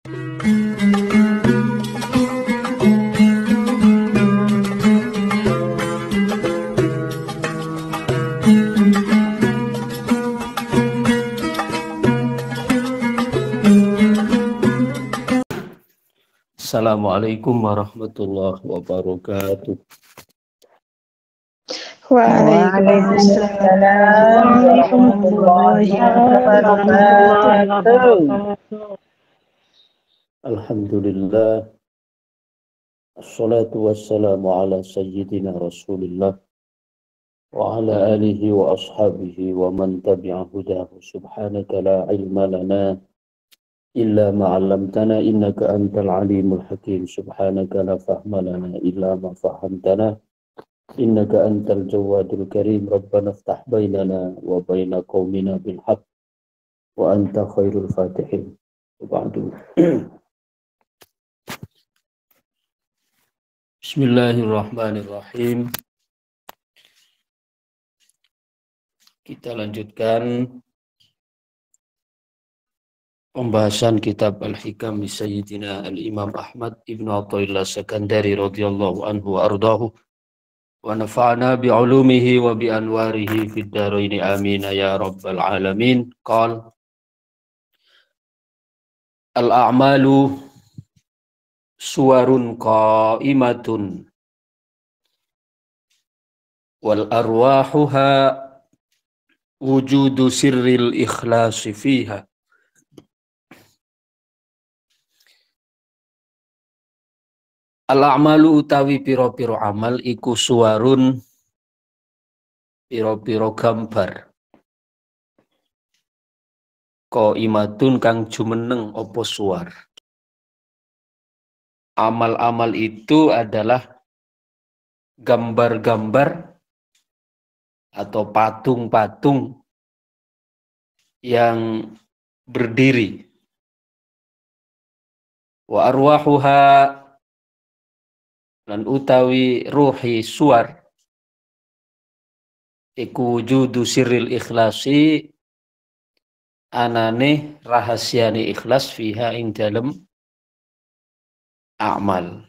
Assalamualaikum warahmatullahi wabarakatuh. Waalaikumsalam warahmatullahi wabarakatuh. Alhamdulillah. Assalatu wassalamu ala sayyidina Rasulillah wa ala alihi wa ashabihi wa man tabi'a hudahu. Subhanaka la ilma lana illa ma 'allamtana innaka antal alimul hakim. Subhanaka la fahma lana illa ma fahamtana innaka antal jawadul karim. Rabbana iftah bainana wa baina qaumina bil haqq wa anta khairul fatihin. Ba'du. Bismillahirrahmanirrahim. Kita lanjutkan pembahasan kitab Al-Hikam Sayyidina Al-Imam Ahmad Ibn Athaillah Sakandari radhiyallahu anhu wa ardahu wa nafa'ana bi'ulumihi wa bi'anwarihi fid dharaini amin ya rabbal alamin. Qala al-a'malu suwarun qa'imatun wal arwahuha wujudu sirril ikhlasi fiha. Al-a'malu utawi piro-piro amal iku suwarun piro-piro gambar qaimatun kang jumeneng opo suwar. Amal-amal itu adalah gambar-gambar atau patung-patung yang berdiri. Wa arwahuha lan utawi ruhi suar iku wujudu sirril ikhlasi anane rahasiane ikhlas fiha ing dalem amal.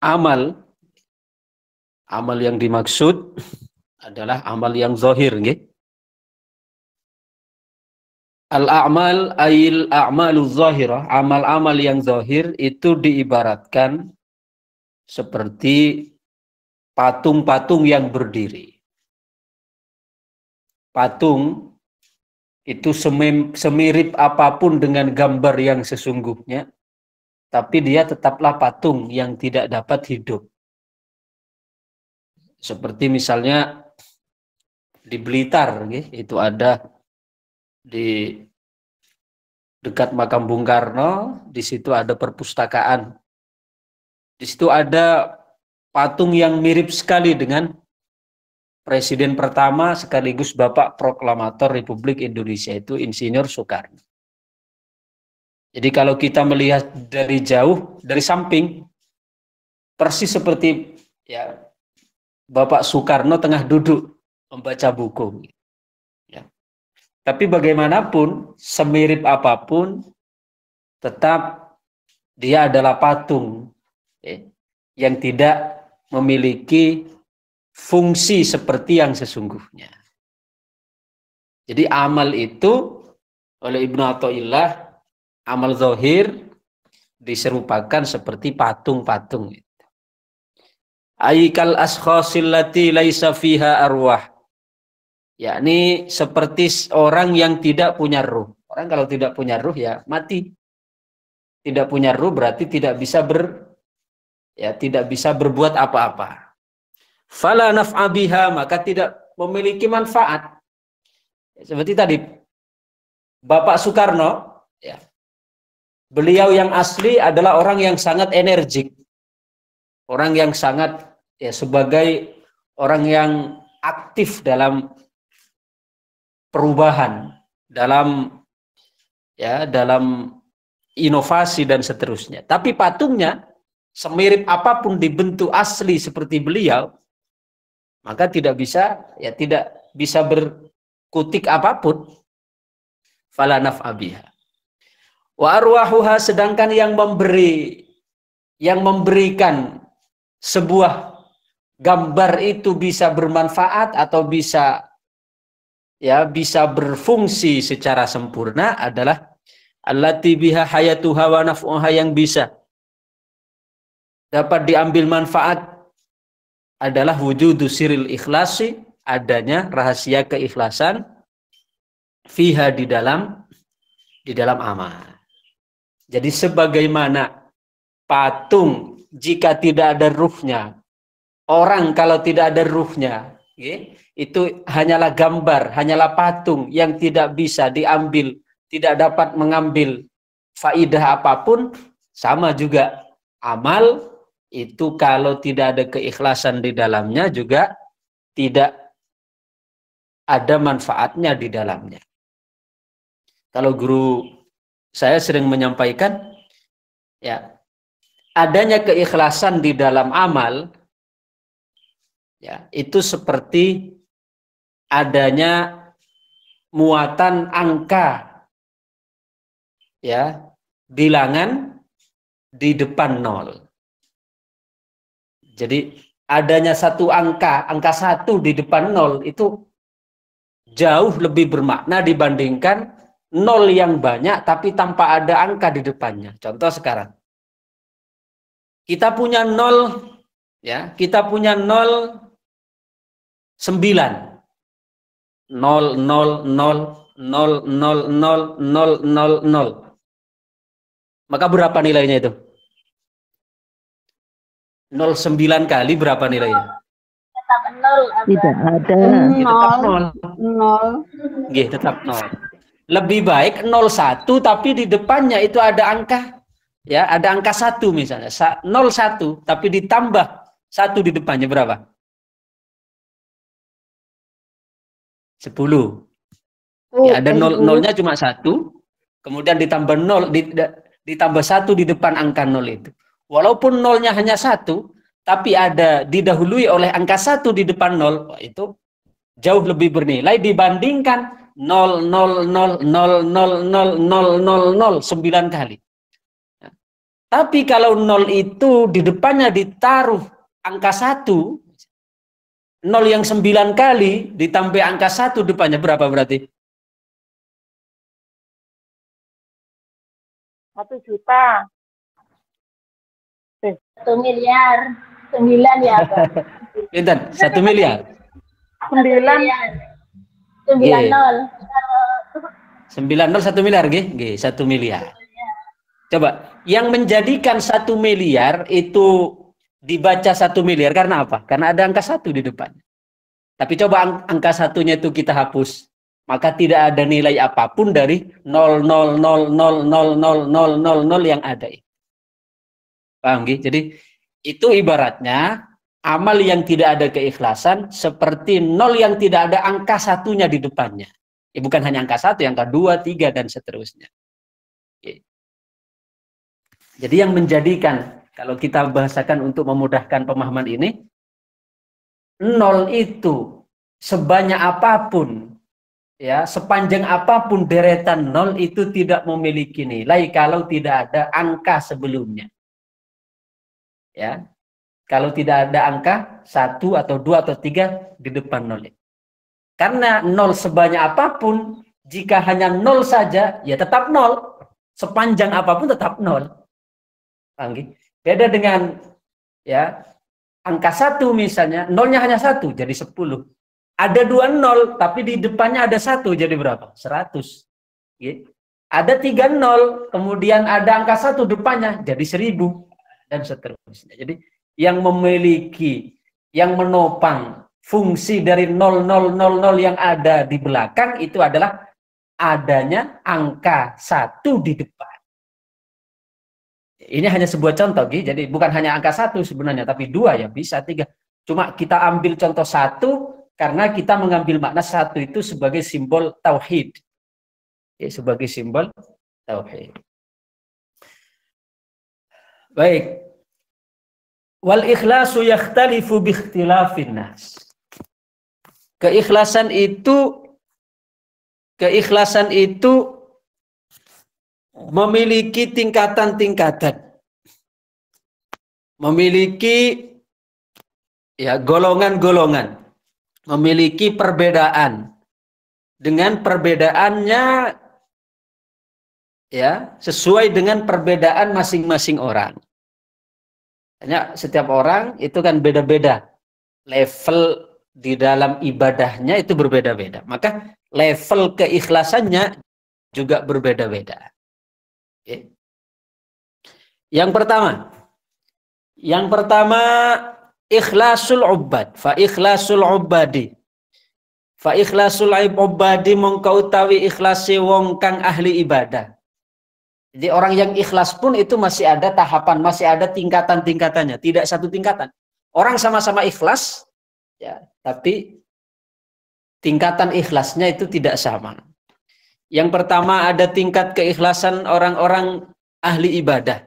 Amal yang dimaksud adalah amal yang zahir, nggih. Al-a'mal ayil a'malu zahirah, amal-amal yang zahir itu diibaratkan seperti patung-patung yang berdiri. Patung itu semirip apapun dengan gambar yang sesungguhnya, tapi dia tetaplah patung yang tidak dapat hidup. Seperti misalnya di Blitar, itu ada di dekat makam Bung Karno, di situ ada perpustakaan. Di situ ada patung yang mirip sekali dengan Presiden pertama sekaligus Bapak Proklamator Republik Indonesia itu Insinyur Soekarno. Jadi kalau kita melihat dari jauh, dari samping, persis seperti ya Bapak Soekarno tengah duduk membaca buku. Tapi bagaimanapun, semirip apapun, tetap dia adalah patung yang tidak memiliki fungsi seperti yang sesungguhnya. Jadi amal itu oleh Ibnu Athaillah, amal zahir diserupakan seperti patung-patung. Aikal ashkhasil lati laisa fiha arwah. Yakni seperti orang yang tidak punya ruh. Orang kalau tidak punya ruh ya mati. Tidak punya ruh berarti tidak bisa berbuat apa-apa. Fala naf'a biha, maka tidak memiliki manfaat. Seperti tadi Bapak Soekarno, ya. Beliau yang asli adalah orang yang sangat energik. Orang yang sangat sebagai orang yang aktif dalam perubahan, dalam inovasi dan seterusnya. Tapi patungnya semirip apapun dibentuk asli seperti beliau, maka tidak bisa kutik apapun, fala naf'a biha. Wa arwahuha, sedangkan yang memberikan sebuah gambar itu bisa bermanfaat atau bisa berfungsi secara sempurna adalah allati biha hayatuha wa naf'uha, yang bisa dapat diambil manfaat adalah wujudu siril ikhlasi, adanya rahasia keikhlasan, fiha, di dalam amal. Jadi sebagaimana patung jika tidak ada ruhnya, orang kalau tidak ada ruhnya, itu hanyalah gambar, hanyalah patung yang tidak bisa diambil, tidak dapat mengambil faidah apapun. Sama juga amal itu kalau tidak ada keikhlasan di dalamnya juga tidak ada manfaatnya di dalamnya. Kalau guru saya sering menyampaikan, ya, adanya keikhlasan di dalam amal, ya, itu seperti adanya muatan angka, ya, bilangan di depan nol. Jadi adanya satu angka 1 di depan nol itu jauh lebih bermakna dibandingkan nol yang banyak tapi tanpa ada angka di depannya. Contoh sekarang, kita punya nol, ya, kita punya 9, 0, 0, 0, 0, 0, 0, 0, 0, 0. Maka berapa nilainya itu? 0,9 kali berapa nilainya? Tetap 0. Tidak ada. Tetap 0. 0. Nggih, tetap 0. Lebih baik 01 tapi di depannya itu ada angka, ya, ada angka 1 misalnya. 01 tapi ditambah 1 di depannya berapa? 10. Ya, ada nolnya cuma 1, kemudian ditambah 0, ditambah 1 di depan angka 0 itu. Walaupun nolnya hanya 1, tapi ada didahului oleh angka 1 di depan 0, itu jauh lebih bernilai dibandingkan 0,0,0,0,0,0,0,0 9 kali. Tapi kalau 0 itu di depannya ditaruh angka 1, 0 yang 9 kali ditambah angka 1 depannya berapa berarti? 1 juta. 1 miliar. 9 ya, Pak. Pinten? 1 miliar. 9. 90. 90 1 miliar, nggih, 1 miliar. Coba, yang menjadikan 1 miliar itu dibaca 1 miliar karena apa? Karena ada angka 1 di depan. Tapi coba angka 1-nya itu kita hapus, maka tidak ada nilai apapun dari 0,000000000 yang ada. Paham, nggih? Jadi itu ibaratnya amal yang tidak ada keikhlasan seperti 0 yang tidak ada angka 1-nya di depannya. Ya, bukan hanya angka 1, angka 2, 3, dan seterusnya. Jadi yang menjadikan, kalau kita bahasakan untuk memudahkan pemahaman ini, 0 itu sebanyak apapun, ya, sepanjang apapun deretan 0 itu tidak memiliki nilai kalau tidak ada angka sebelumnya. Ya. Kalau tidak ada angka 1 atau 2 atau 3 di depan 0. Karena 0 sebanyak apapun, jika hanya 0 saja, ya tetap 0. Sepanjang apapun tetap 0. Beda dengan, ya, angka 1 misalnya, 0-nya hanya 1, jadi 10. Ada 2 0, tapi di depannya ada 1, jadi berapa? 100. Ada 3 0, kemudian ada angka 1 depannya, jadi 1000. Dan seterusnya. Jadi yang memiliki, yang menopang fungsi dari 0000 yang ada di belakang itu adalah adanya angka 1 di depan. Ini hanya sebuah contoh, jadi bukan hanya angka 1 sebenarnya, tapi 2 ya bisa, 3. Cuma kita ambil contoh 1 karena kita mengambil makna 1 itu sebagai simbol tauhid. Ya, sebagai simbol tauhid. Baik. Wal ikhlasu yakhtalifu bi ikhtilafin nas. Keikhlasan itu keikhlasan itu memiliki tingkatan-tingkatan, memiliki ya golongan-golongan, memiliki perbedaan. Dengan perbedaannya ya sesuai dengan perbedaan masing-masing orang. Hanya setiap orang itu kan beda-beda level di dalam ibadahnya, itu berbeda-beda. Maka level keikhlasannya juga berbeda-beda. Oke. Yang pertama ikhlasul ubbad, fa ikhlasul ubbadi. Fa ikhlasul ubbadi mongko utawi ikhlasi wong kang ahli ibadah. Jadi orang yang ikhlas pun itu masih ada tahapan, masih ada tingkatan-tingkatannya, tidak satu tingkatan. Orang sama-sama ikhlas ya, tapi tingkatan ikhlasnya itu tidak sama. Yang pertama ada tingkat keikhlasan orang-orang ahli ibadah.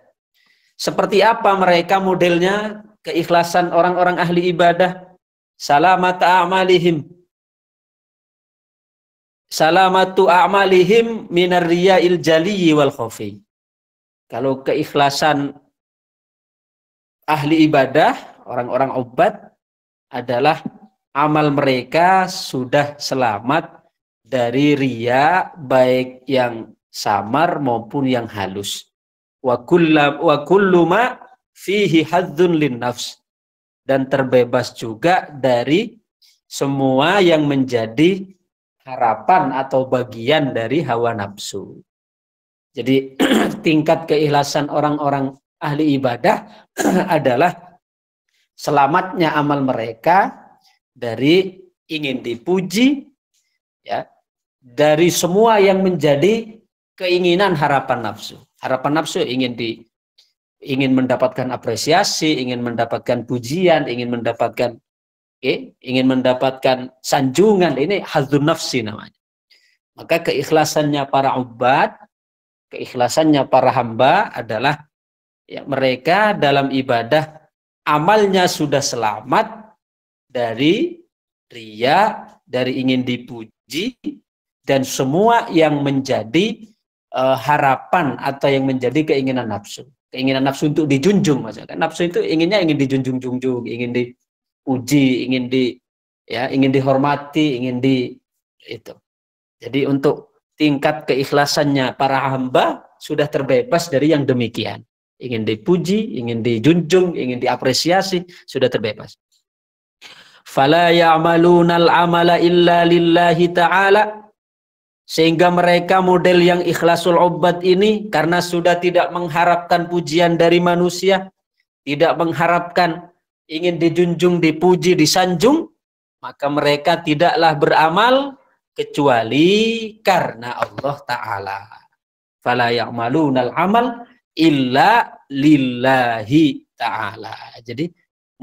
Seperti apa mereka modelnya keikhlasan orang-orang ahli ibadah? Salamata a'malihim. Salamatu a'malihim minar riya'il jaliyyi wal khafi. Kalau keikhlasan ahli ibadah, orang-orang ubbad adalah amal mereka sudah selamat dari riya, baik yang samar maupun yang halus. Wa kullu ma fihi hadzun lin nafs, dan terbebas juga dari semua yang menjadi harapan atau bagian dari hawa nafsu. Jadi tingkat keikhlasan orang-orang ahli ibadah adalah selamatnya amal mereka dari ingin dipuji ya, dari semua yang menjadi keinginan harapan nafsu. Harapan nafsu ingin mendapatkan apresiasi, ingin mendapatkan pujian, ingin mendapatkan sanjungan, ini hadzun nafsi namanya. Maka keikhlasannya para ubbad, keikhlasannya para hamba adalah ya, mereka dalam ibadah amalnya sudah selamat dari riya, dari ingin dipuji, dan semua yang menjadi harapan atau yang menjadi keinginan nafsu. Keinginan nafsu untuk dijunjung, maksudnya. Nafsu itu inginnya ingin dijunjung-junjung, ingin dipuji, ingin dihormati, itu. Jadi untuk tingkat keikhlasannya para hamba sudah terbebas dari yang demikian. Ingin dipuji, ingin dijunjung, ingin diapresiasi, sudah terbebas. Fala ya'malunal amala illa lillahi ta'ala. Sehingga mereka model yang ikhlasul ubbad ini karena sudah tidak mengharapkan pujian dari manusia, tidak mengharapkan ingin dijunjung, dipuji, disanjung, maka mereka tidaklah beramal kecuali karena Allah Ta'ala. Fala ya'malunal amal illa lillahi ta'ala. Jadi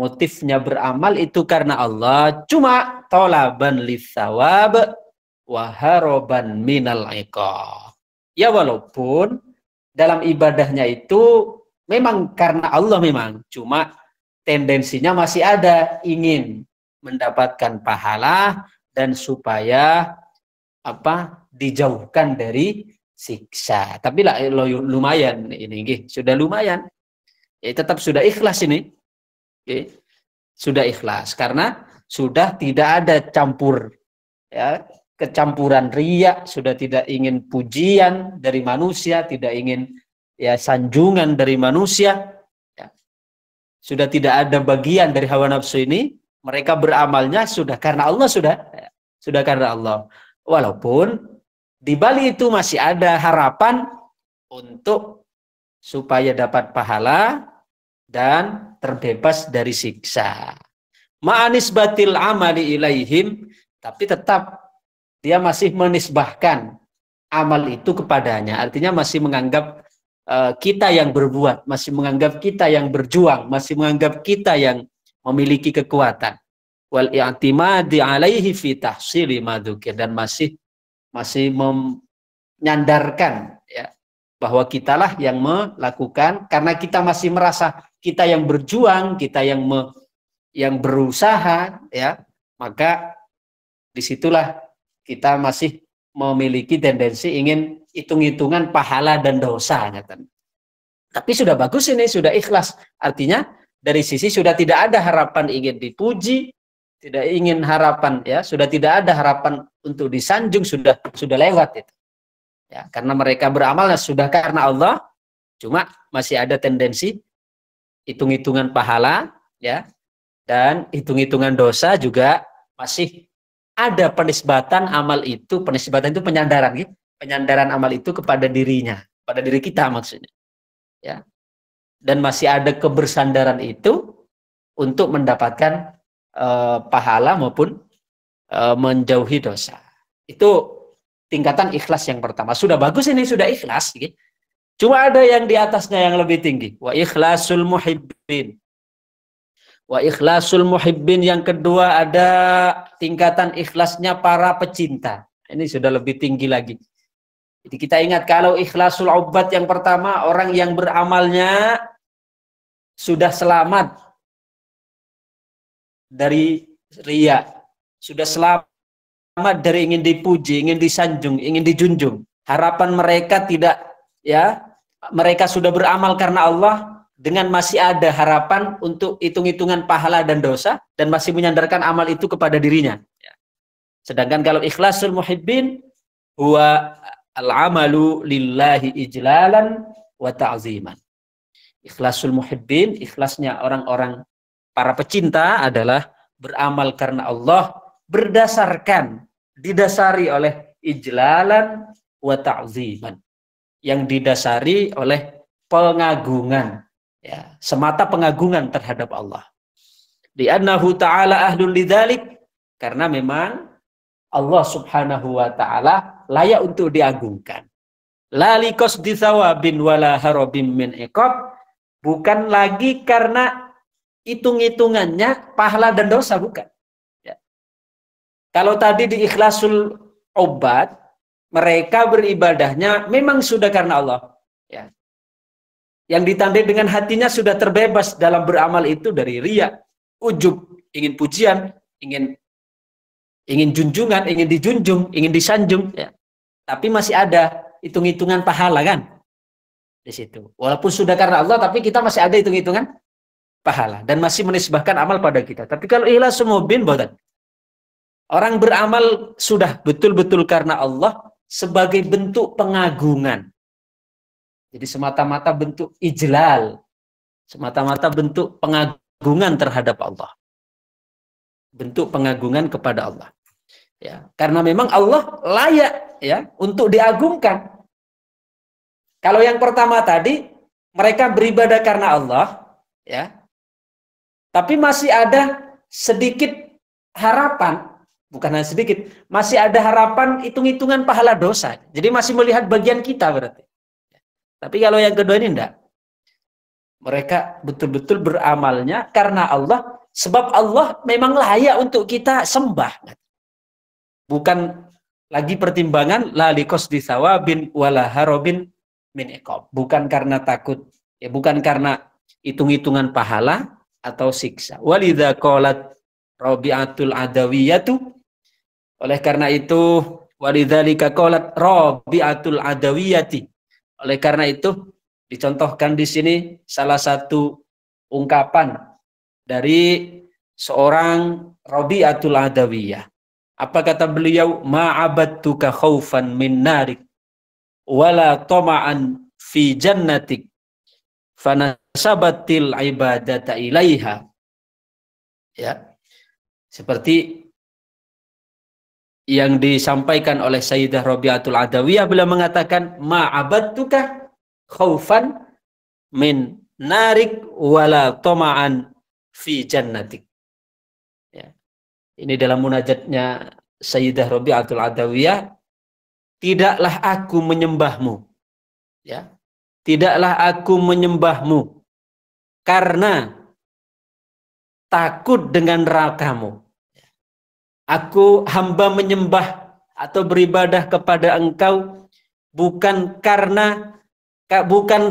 motifnya beramal itu karena Allah, cuma tolaban litsawab wa haraban minal iqab. Ya walaupun dalam ibadahnya itu memang karena Allah memang, cuma tendensinya masih ada ingin mendapatkan pahala dan supaya dijauhkan dari siksa. Tapi lah lumayan ini sudah lumayan. Ya, tetap sudah ikhlas ini. Oke. Sudah ikhlas karena sudah tidak ada campur ya, kecampuran riya, sudah tidak ingin pujian dari manusia, tidak ingin ya sanjungan dari manusia. Ya. Sudah tidak ada bagian dari hawa nafsu ini, mereka beramalnya sudah karena Allah, sudah karena Allah. Walaupun di balik itu masih ada harapan untuk supaya dapat pahala dan terbebas dari siksa. Ma'anisbatil amali ilaihim, tapi tetap dia masih menisbahkan amal itu kepadanya. Artinya masih menganggap kita yang berbuat, masih menganggap kita yang berjuang, masih menganggap kita yang memiliki kekuatan. Wal i'timadi alaihi fi tahsili ma dzukir, dan masih menyandarkan ya bahwa kitalah yang melakukan, karena kita masih merasa kita yang berjuang, kita yang berusaha ya, maka disitulah kita masih memiliki tendensi ingin hitung-hitungan pahala dan dosa. Tapi sudah bagus ini, sudah ikhlas. Artinya dari sisi sudah tidak ada harapan ingin dipuji, tidak ingin harapan ya, sudah tidak ada harapan untuk disanjung, sudah lewat itu. Ya, karena mereka beramal sudah karena Allah, cuma masih ada tendensi hitung-hitungan pahala ya, dan hitung-hitungan dosa juga masih ada penisbatan amal itu, penisbatan itu penyandaran, gitu. Penyandaran amal itu kepada dirinya, pada diri kita maksudnya, ya. Dan masih ada kebersandaran itu untuk mendapatkan pahala maupun menjauhi dosa. Itu tingkatan ikhlas yang pertama. Sudah bagus ini, sudah ikhlas. Gitu. Cuma ada yang di atasnya yang lebih tinggi. Wa ikhlasul muhibbin. Wa ikhlasul muhibbin yang kedua ada tingkatan ikhlasnya para pecinta. Ini sudah lebih tinggi lagi. Jadi kita ingat kalau ikhlasul ubbad yang pertama orang yang beramalnya sudah selamat dari riya, sudah selamat dari ingin dipuji, ingin disanjung, ingin dijunjung. Harapan mereka tidak ya, mereka sudah beramal karena Allah. Dengan masih ada harapan untuk hitung-hitungan pahala dan dosa dan masih menyandarkan amal itu kepada dirinya. Sedangkan kalau ikhlasul muhibbin huwa al-amalu lillahi ijlalan wa ta'ziman. Ikhlasul muhibbin, ikhlasnya orang-orang para pecinta adalah beramal karena Allah berdasarkan, didasari oleh ijlalan wa ta'ziman. Yang didasari oleh pengagungan. Ya, semata pengagungan terhadap Allah. Li'annahu ta'ala ahlul lidzalik, karena memang Allah Subhanahu wa taala layak untuk diagungkan. La liqasdi tsawabin wala harabim min iqab, bukan lagi karena hitung-hitungannya pahala dan dosa, bukan. Ya. Kalau tadi di ikhlasul ubbad, mereka beribadahnya memang sudah karena Allah. Ya. Yang ditandai dengan hatinya sudah terbebas dalam beramal itu dari riya, ujub, ingin pujian, ingin junjungan, ingin dijunjung, ingin disanjung, ya. Tapi masih ada hitung-hitungan pahala kan di situ. Walaupun sudah karena Allah, tapi kita masih ada hitung-hitungan pahala dan masih menisbahkan amal pada kita. Tapi kalau ikhlasul mubiin, orang beramal sudah betul-betul karena Allah sebagai bentuk pengagungan. Jadi semata-mata bentuk ijlal, semata-mata bentuk pengagungan terhadap Allah, bentuk pengagungan kepada Allah. Ya, karena memang Allah layak ya untuk diagungkan. Kalau yang pertama tadi mereka beribadah karena Allah, ya, tapi masih ada sedikit harapan, bukan hanya sedikit, masih ada harapan hitung-hitungan pahala dosa. Jadi masih melihat bagian kita berarti. Tapi kalau yang kedua ini enggak. Mereka betul-betul beramalnya karena Allah, sebab Allah memang layak untuk kita sembah. Bukan lagi pertimbangan la liqasdi tsawabin wala harabin min iqab. Bukan karena takut, ya bukan karena hitung-hitungan pahala atau siksa. Walidza qalat Rabi'atul Adawiyatu, oleh karena itu walidzalika qalat Rabi'atul Adawiyati. Oleh karena itu dicontohkan di sini salah satu ungkapan dari seorang Rabi'atul Adawiyah. Apa kata beliau? Ma'abadtuka khaufan min narik wala tama'an fi jannatik fanasabatil ibadata ilaiha. Ya. Seperti yang disampaikan oleh Sayyidah Rabi'atul Adawiyah, beliau mengatakan ma'abadtuka khaufan min narik wala tama'an fi jannatik. Ya. Ini dalam munajatnya Sayyidah Rabi'atul Adawiyah, tidaklah aku menyembahmu, ya, tidaklah aku menyembahmu karena takut dengan nerakamu. Aku hamba menyembah atau beribadah kepada engkau bukan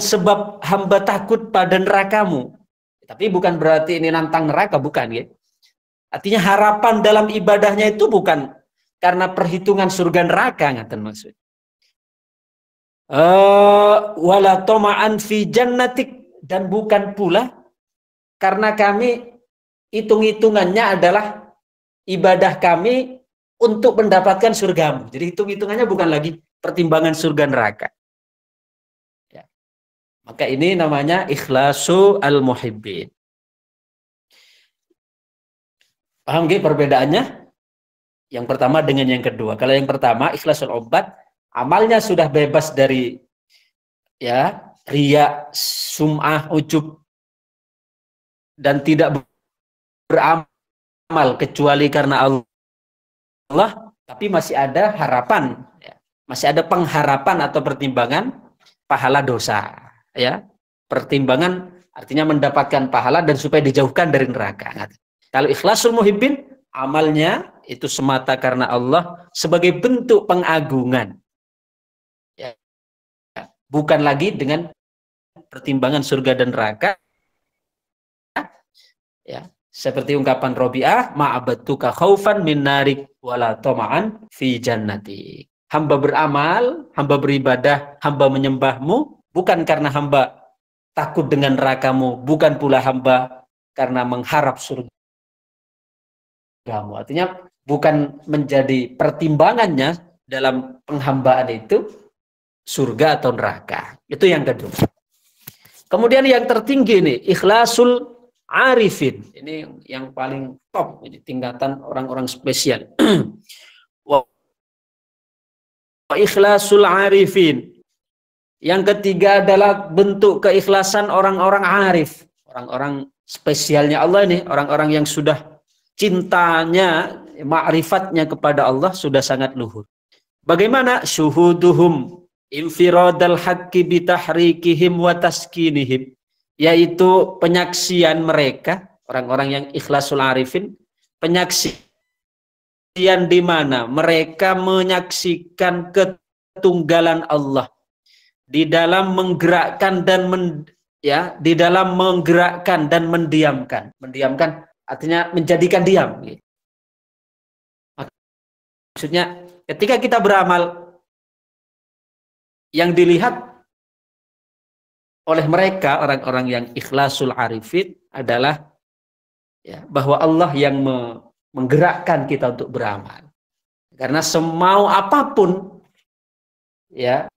sebab hamba takut pada nerakamu. Tapi bukan berarti ini nantang neraka, bukan ya. Artinya harapan dalam ibadahnya itu bukan karena perhitungan surga neraka ngaten maksud. Wala toma'an fi jannatik, dan bukan pula karena kami hitung-hitungannya adalah ibadah kami untuk mendapatkan surgamu. Jadi hitung-hitungannya bukan lagi pertimbangan surga neraka. Ya. Maka ini namanya ikhlasu al-muhibbin. Paham gak perbedaannya? Yang pertama dengan yang kedua. Kalau yang pertama ikhlasul obat, amalnya sudah bebas dari ya riya, sum'ah, ujub, dan tidak beramal kecuali karena Allah, tapi masih ada harapan, ya. Masih ada pengharapan atau pertimbangan pahala dosa, ya. Pertimbangan artinya mendapatkan pahala dan supaya dijauhkan dari neraka. Kalau ikhlasul muhibbin, amalnya itu semata karena Allah sebagai bentuk pengagungan, ya. Bukan lagi dengan pertimbangan surga dan neraka, ya. Seperti ungkapan Robi'ah, ma'abadtuka khaufan min narik wala toma'an fi jannati. Hamba beramal, hamba beribadah, hamba menyembahmu, bukan karena hamba takut dengan nerakamu, bukan pula hamba karena mengharap surgamu. Artinya bukan menjadi pertimbangannya dalam penghambaan itu surga atau neraka. Itu yang kedua. Kemudian yang tertinggi ini, ikhlasul arifin. Ini yang paling top, ini tingkatan orang-orang spesial. Wa ikhlasul arifin. Yang ketiga adalah bentuk keikhlasan orang-orang arif, orang-orang spesialnya Allah ini, orang-orang yang sudah cintanya, ma'rifatnya kepada Allah sudah sangat luhur. Bagaimana? Syuhuduhum infiradal haqqi bitahrikihim wa taskinihim, yaitu penyaksian mereka, orang-orang yang ikhlasul arifin, penyaksian di mana mereka menyaksikan ketunggalan Allah di dalam menggerakkan dan di dalam menggerakkan dan mendiamkan. Mendiamkan artinya menjadikan diam. Maksudnya ketika kita beramal, yang dilihat oleh mereka, orang-orang yang ikhlasul arifin adalah ya, bahwa Allah yang menggerakkan kita untuk beramal. Karena semau apapun ya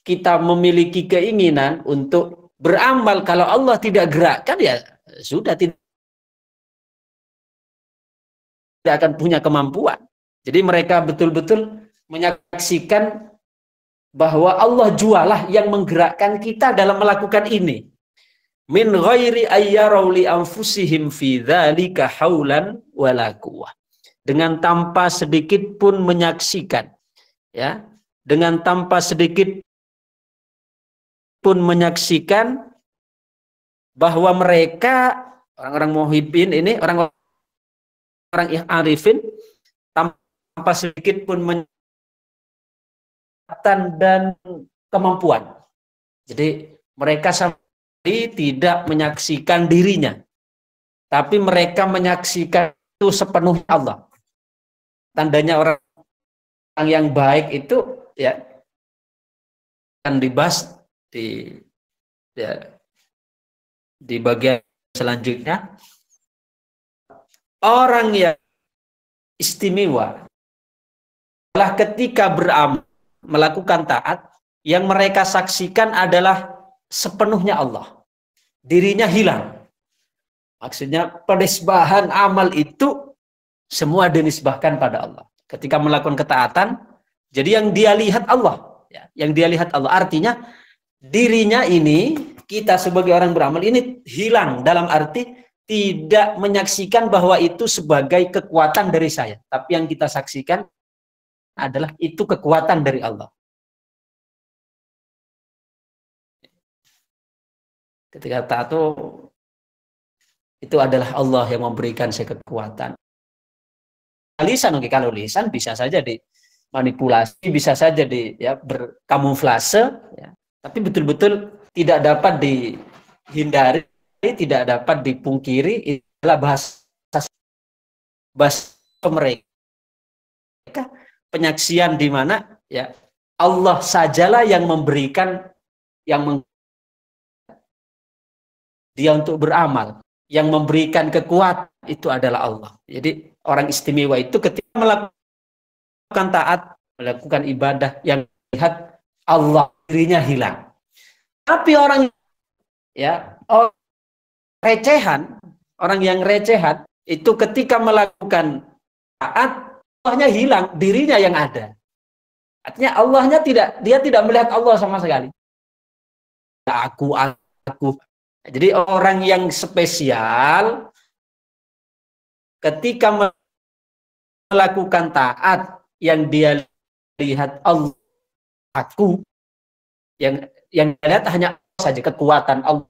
kita memiliki keinginan untuk beramal, kalau Allah tidak gerakkan ya sudah tidak akan punya kemampuan. Jadi mereka betul-betul menyaksikan bahwa Allah jualah yang menggerakkan kita dalam melakukan ini. Min ghairi ayyaraw li anfusihim fi dzalika haulan wala quwwah. Dengan tanpa sedikit pun menyaksikan, ya, dengan tanpa sedikit pun menyaksikan bahwa mereka orang-orang muhibbin ini, orang-orang arifin, tanpa sedikit pun dan kemampuan. Jadi mereka tidak menyaksikan dirinya, tapi mereka menyaksikan itu sepenuhnya Allah. Tandanya orang yang baik itu ya akan dibahas di bagian selanjutnya. Orang yang istimewa adalah ketika beramal, melakukan taat, yang mereka saksikan adalah sepenuhnya Allah. Dirinya hilang. Maksudnya penisbahan amal itu semua dinisbahkan pada Allah. Ketika melakukan ketaatan, jadi yang dia lihat Allah, ya, yang dia lihat Allah. Artinya dirinya ini, kita sebagai orang beramal ini hilang, dalam arti tidak menyaksikan bahwa itu sebagai kekuatan dari saya, tapi yang kita saksikan adalah itu kekuatan dari Allah. Ketika taat itu adalah Allah yang memberikan saya kekuatan. Lisan, oke, kalau lisan bisa saja dimanipulasi, bisa saja berkamuflase, ya. Tapi betul-betul tidak dapat dihindari, tidak dapat dipungkiri, adalah bahasa mereka. penyaksian di mana ya Allah sajalah yang memberikan dia untuk beramal, yang memberikan kekuatan itu adalah Allah. Jadi orang istimewa itu ketika melakukan taat, melakukan ibadah yang lihat Allah dirinya hilang. Tapi orang yang recehan itu ketika melakukan taat, Allahnya hilang, dirinya yang ada. Artinya dia tidak melihat Allah sama sekali. Aku. Jadi orang yang spesial ketika melakukan taat yang dia lihat Allah, aku, yang lihat hanya Allah saja, kekuatan Allah.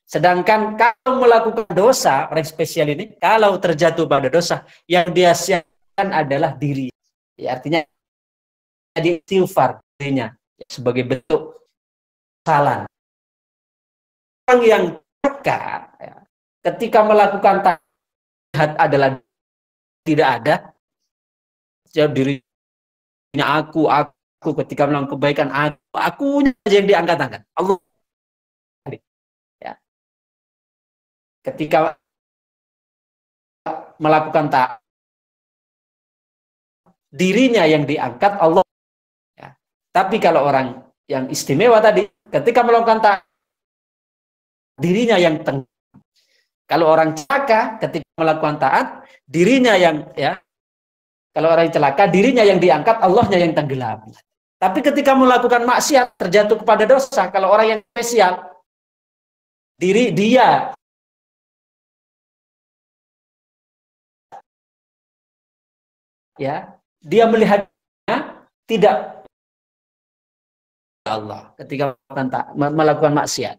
Sedangkan kalau melakukan dosa, orang spesial ini kalau terjatuh pada dosa, yang dia siapkan adalah diri. Ya, artinya dia istighfar dirinya sebagai bentuk kesalahan. Orang yang maka ketika melakukan taat adalah tidak ada, setiap dirinya aku ketika melakukan kebaikan akunya aja yang diangkat-angkat. Allah ya. Ketika melakukan taat dirinya yang diangkat Allah ya. Tapi kalau orang yang istimewa tadi ketika melakukan taat dirinya yang tenggelam. Kalau orang celaka ketika melakukan taat, dirinya yang kalau orang celaka, dirinya yang diangkat, Allahnya yang tenggelam. Tapi ketika melakukan maksiat, terjatuh kepada dosa, kalau orang yang spesial, dia melihatnya tidak Allah ketika melakukan maksiat.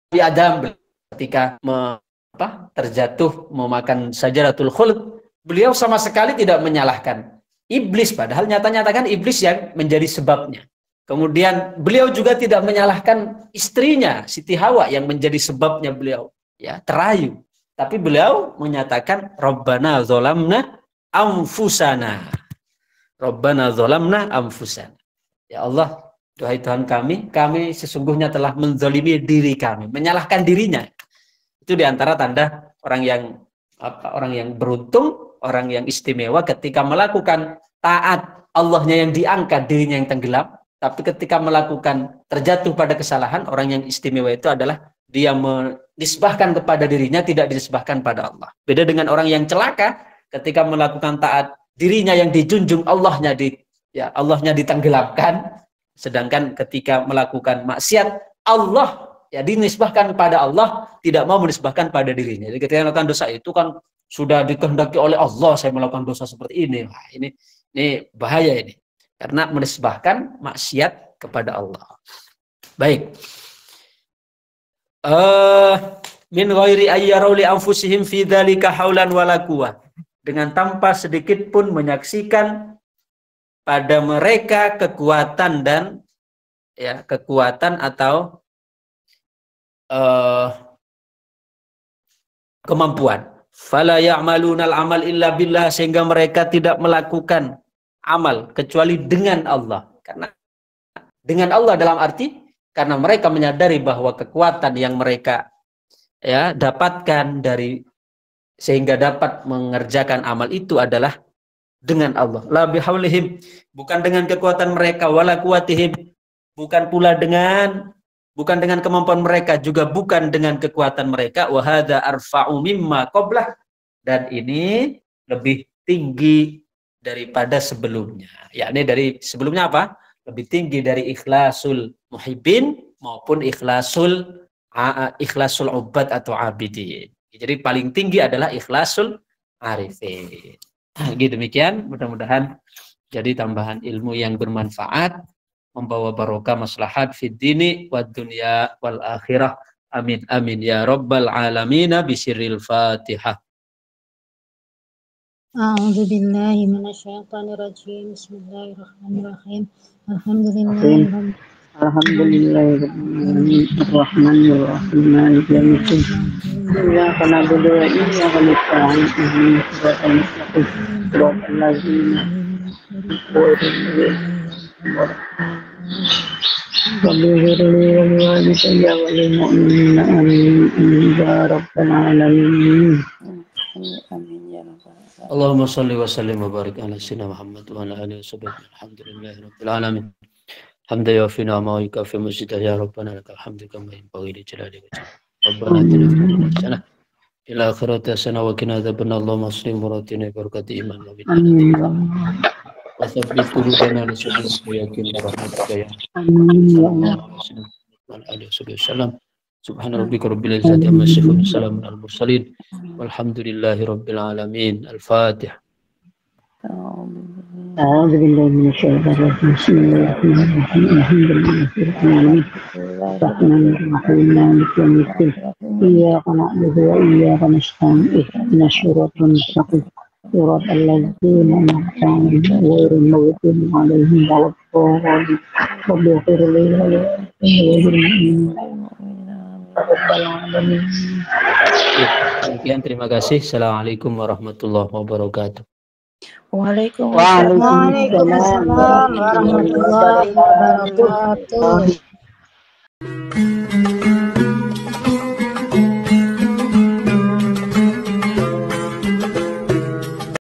Nabi Adam ketika terjatuh memakan syajaratul khuld, beliau sama sekali tidak menyalahkan iblis, padahal nyata-nyata kan iblis yang menjadi sebabnya. Kemudian beliau juga tidak menyalahkan istrinya Siti Hawa yang menjadi sebabnya beliau terayu. Tapi beliau menyatakan Rabbana dzalamna anfusana. Rabbana dzalamna anfusana. Ya Allah, duhai Tuhan kami sesungguhnya telah menzalimi diri kami, menyalahkan dirinya. Itu diantara tanda orang yang beruntung, orang yang istimewa ketika melakukan taat, Allahnya yang diangkat, dirinya yang tenggelam. Tapi ketika melakukan terjatuh pada kesalahan, orang yang istimewa itu adalah dia menisbahkan kepada dirinya, tidak dinisbahkan pada Allah. Beda dengan orang yang celaka, ketika melakukan taat, dirinya yang dijunjung, Allahnya ditenggelamkan. Sedangkan ketika melakukan maksiat, Allah dinisbahkan kepada Allah, tidak mau menisbahkan pada dirinya. Jadi ketika melakukan dosa itu kan sudah dikehendaki oleh Allah, saya melakukan dosa seperti ini. Wah, ini bahaya ini. Karena menisbahkan maksiat kepada Allah. Baik. Min ghairi ayyarau li anfusihim fi dzalika haulan wala quwwah. Dengan tanpa sedikit pun menyaksikan pada mereka kekuatan dan kekuatan atau kemampuan. Fala ya'malunal amal illa billah, sehingga mereka tidak melakukan amal kecuali dengan Allah. Karena dengan Allah dalam arti karena mereka menyadari bahwa kekuatan yang mereka dapatkan dari sehingga dapat mengerjakan amal itu adalah dengan Allah. La bihaulihim, bukan dengan kekuatan mereka, wala quwatihim, bukan dengan kemampuan mereka, juga bukan dengan kekuatan mereka. Wa hadza arfa'u mimma qablah, dan ini lebih tinggi daripada sebelumnya. Yakni dari sebelumnya apa? Lebih tinggi dari ikhlasul muhibbin maupun ikhlasul ubad atau abidin. Jadi paling tinggi adalah ikhlasul arifin. Gitu, demikian, mudah-mudahan jadi tambahan ilmu yang bermanfaat, membawa barokah maslahat fid dini wad dunya wal akhirah. Amin amin ya rabbal alamin. Bisirril Fatihah. A'udzu billahi minasyaitonir rajim. Bismillahirrahmanirrahim. Alhamdulillahirrahmanirrahim. Ar-Rahmanir-Rahim. Maliki yaumiddin. Iyyaka na'budu wa iyyaka nasta'in. Ihdinas siratal mustaqim. صراط الذين غير المغضوب رب اغفر لي ولوالدي وللمؤمنين آمين يا رب العالمين. اللهم صل وسلم وبارك على سيدنا محمد وعلى اله وصحبه الحمد لله رب العالمين حمدا يوفي نعمه ويكافئ مزيدا يا ربنا لك الحمد كما ينبغي لجلال وجهك ربنا اتنا في الدنيا حسنه في الاخره حسنه وقنا عذاب النار اللهم اصلح مراتنا ببركه ايمان وبالله وثبت قلوبنا لصدق ويقين برحمتك يا وعلى اله وصحبه وسلم سبحان ربك رب العزة عما يصفون وسلام على المرسلين والحمد لله رب العالمين. الفاتحة. أعوذ بالله من الشيطان الرجيم بسم الله الرحمن الرحيم الحمد لله رب العالمين الرحمن الرحيم مالك يوم الدين إياك نعبد وإياك نستعين اهدنا الصراط المستقيم صراط الذين أنعمت عليهم غير المغضوب عليهم ولا الضالين رب اغفر لي وللمؤمنين رب العالمين. Sekian, terima kasih. Assalamualaikum warahmatullahi wabarakatuh. Waalaikumsalam Waalaikumsalam warahmatullahi wabarakatuh.